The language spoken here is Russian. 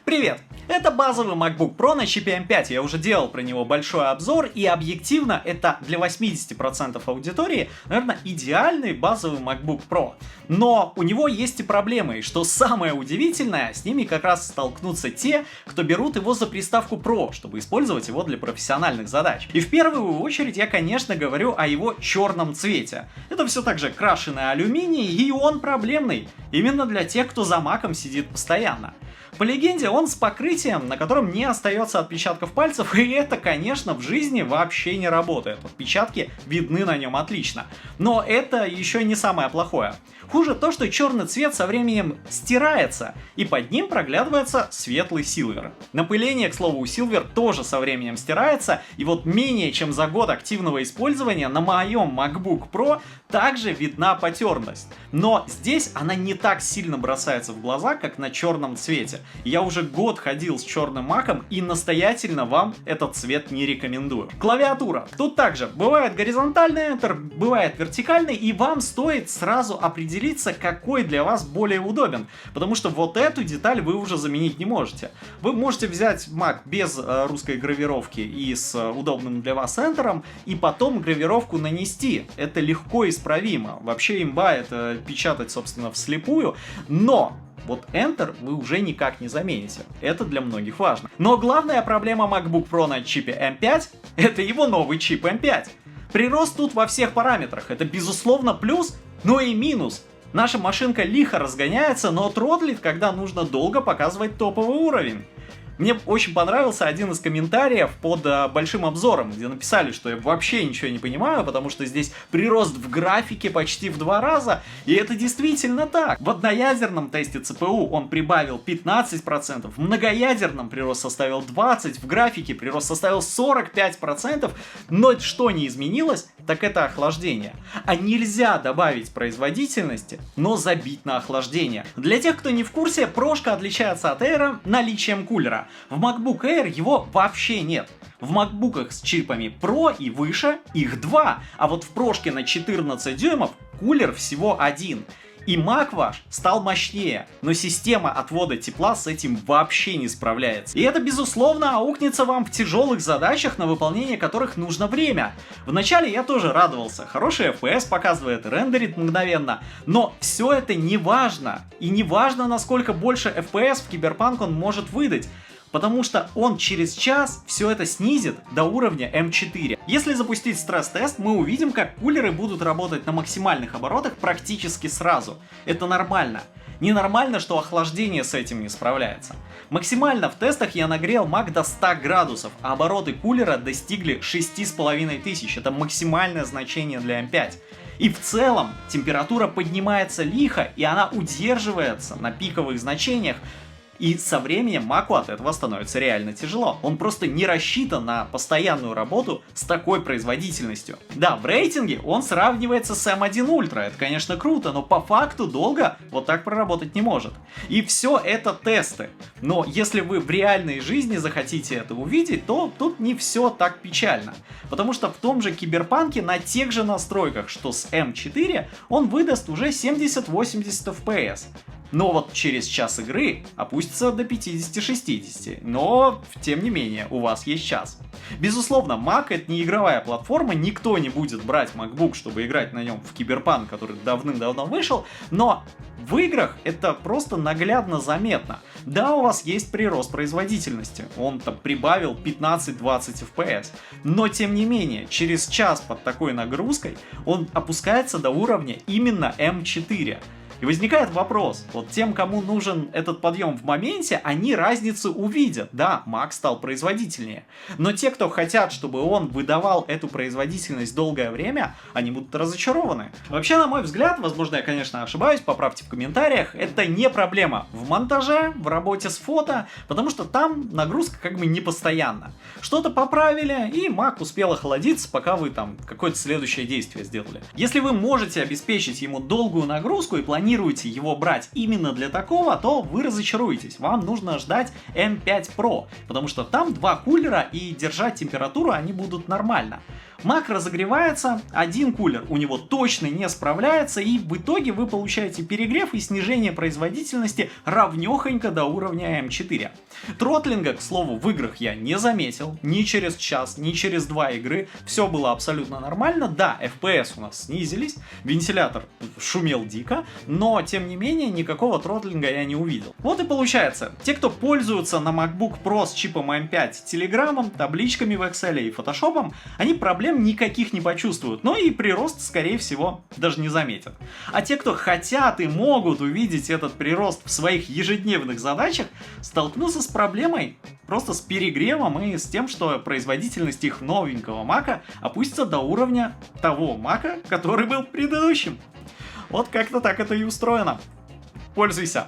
Привет! Это базовый MacBook Pro на чипе M5, я уже делал про него большой обзор, и объективно это для 80% аудитории, наверное, идеальный базовый MacBook Pro. Но у него есть и проблемы, и что самое удивительное, с ними как раз столкнутся те, кто берут его за приставку Pro, чтобы использовать его для профессиональных задач. И в первую очередь я, конечно, говорю о его черном цвете. Это все так же крашеный алюминий, и он проблемный, именно для тех, кто за маком сидит постоянно. По легенде, он с покрытием, на котором не остается отпечатков пальцев, и это, конечно, в жизни вообще не работает. Отпечатки видны на нем отлично. Но это еще не самое плохое. Хуже то, что черный цвет со временем стирается, и под ним проглядывается светлый Silver. Напыление, к слову, у Silver тоже со временем стирается, и вот менее чем за год активного использования на моем MacBook Pro также видна потертость. Но здесь она не так сильно бросается в глаза, как на черном цвете. Я уже год ходил с черным маком и настоятельно вам этот цвет не рекомендую. Клавиатура. Тут также бывает горизонтальный Enter, бывает вертикальный, и вам стоит сразу определиться, какой для вас более удобен. Потому что вот эту деталь вы уже заменить не можете. Вы можете взять Mac без русской гравировки и с удобным для вас Enter'ом, и потом гравировку нанести. Это легко исправимо. Вообще имба это печатать, собственно, вслепую, но вот Enter вы уже никак не замените. Это для многих важно. Но главная проблема MacBook Pro на чипе M5 — это его новый чип M5. Прирост тут во всех параметрах. Это безусловно плюс, но и минус. Наша машинка лихо разгоняется, но тротлит, когда нужно долго показывать топовый уровень. Мне очень понравился один из комментариев под большим обзором, где написали, что я вообще ничего не понимаю, потому что здесь прирост в графике почти в 2 раза, и это действительно так. В одноядерном тесте ЦПУ он прибавил 15%, в многоядерном прирост составил 20%, в графике прирост составил 45%, но что не изменилось, так это охлаждение. А нельзя добавить производительности, но забить на охлаждение. Для тех, кто не в курсе, прошка отличается от Air наличием кулера. В MacBook Air его вообще нет. В макбуках с чипами Pro и выше их 2, а вот в прошке на 14 дюймов кулер всего один. И Mac ваш стал мощнее, но система отвода тепла с этим вообще не справляется. И это, безусловно, аукнется вам в тяжелых задачах, на выполнение которых нужно время. Вначале я тоже радовался, хороший FPS показывает, рендерит мгновенно, но все это не важно. И не важно, насколько больше FPS в Cyberpunk он может выдать. Потому что он через час все это снизит до уровня M4. Если запустить стресс-тест, мы увидим, как кулеры будут работать на максимальных оборотах практически сразу. Это нормально. Ненормально, что охлаждение с этим не справляется. Максимально в тестах я нагрел Mac до 100 градусов, а обороты кулера достигли 6500. Это максимальное значение для M5. И в целом температура поднимается лихо, и она удерживается на пиковых значениях. И со временем Mac'у от этого становится реально тяжело. Он просто не рассчитан на постоянную работу с такой производительностью. Да, в рейтинге он сравнивается с M1 Ultra. Это, конечно, круто, но по факту долго вот так проработать не может. И все это тесты. Но если вы в реальной жизни захотите это увидеть, то тут не все так печально. Потому что в том же Киберпанке на тех же настройках, что с M4, он выдаст уже 70-80 FPS. Но вот через час игры опустится до 50-60, но тем не менее у вас есть час. Безусловно, Mac это не игровая платформа, никто не будет брать MacBook, чтобы играть на нем в Cyberpunk, который давным-давно вышел, но в играх это просто наглядно заметно. Да, у вас есть прирост производительности, он там прибавил 15-20 FPS, но тем не менее, через час под такой нагрузкой он опускается до уровня именно M4. И возникает вопрос, вот тем, кому нужен этот подъем в моменте, они разницу увидят. Да, Mac стал производительнее. Но те, кто хотят, чтобы он выдавал эту производительность долгое время, они будут разочарованы. Вообще, на мой взгляд, возможно, я, конечно, ошибаюсь, поправьте в комментариях, это не проблема в монтаже, в работе с фото, потому что там нагрузка как бы не постоянна. Что-то поправили, и Mac успел охладиться, пока вы там какое-то следующее действие сделали. Если вы можете обеспечить ему долгую нагрузку и планируете его брать именно для такого, то вы разочаруетесь. Вам нужно ждать M5 Pro, потому что там 2 кулера и держать температуру они будут нормально. Mac разогревается, один кулер у него точно не справляется, и в итоге вы получаете перегрев и снижение производительности равнёхонько до уровня M4. Тротлинга, к слову, в играх я не заметил, ни через час, ни через 2 игры, все было абсолютно нормально. Да, FPS у нас снизились, вентилятор шумел дико, но тем не менее никакого тротлинга я не увидел. Вот и получается, те, кто пользуются на MacBook Pro с чипом M5 телеграммом, табличками в Excel и фотошопом, они проблем никаких не почувствуют, но и прирост, скорее всего, даже не заметят. А те, кто хотят и могут увидеть этот прирост в своих ежедневных задачах, столкнутся с проблемой, просто с перегревом и с тем, что производительность их новенького Мака опустится до уровня того Мака, который был предыдущим. Вот как-то так это и устроено. Пользуйся!